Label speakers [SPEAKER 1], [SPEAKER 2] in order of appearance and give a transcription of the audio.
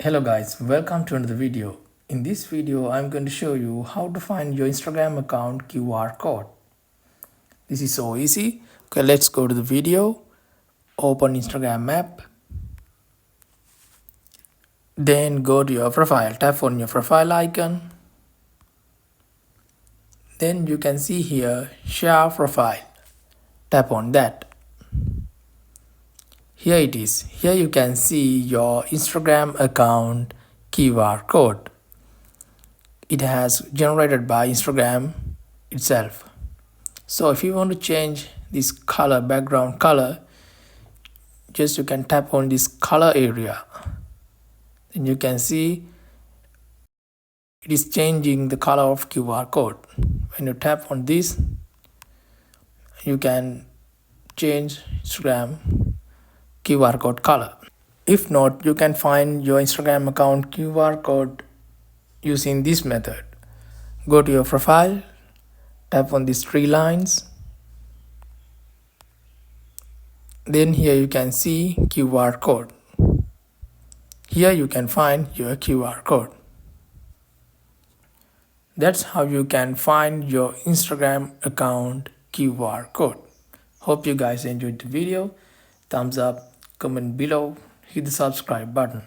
[SPEAKER 1] Hello guys, welcome to another video. In this video, I'm going to show you how to find your Instagram account QR code. This is so easy. Okay, let's go to the video. Open Instagram app. Then go to your profile. Tap on your profile icon. Then you can see here, share profile. Tap on that. Here it is. Here you can see your Instagram account QR code. It has generated by Instagram itself. So if you want to change this color, background color, just you can tap on this color area. Then you can see it is changing the color of QR code. When you tap on this, you can change Instagram QR code color. If not, you can find your Instagram account QR code using this method. Go to your profile, tap on these three lines. Then here you can see QR code. Here you can find your QR code. That's how you can find your Instagram account QR code. Hope you guys enjoyed the video. Thumbs up, comment below, hit the subscribe button.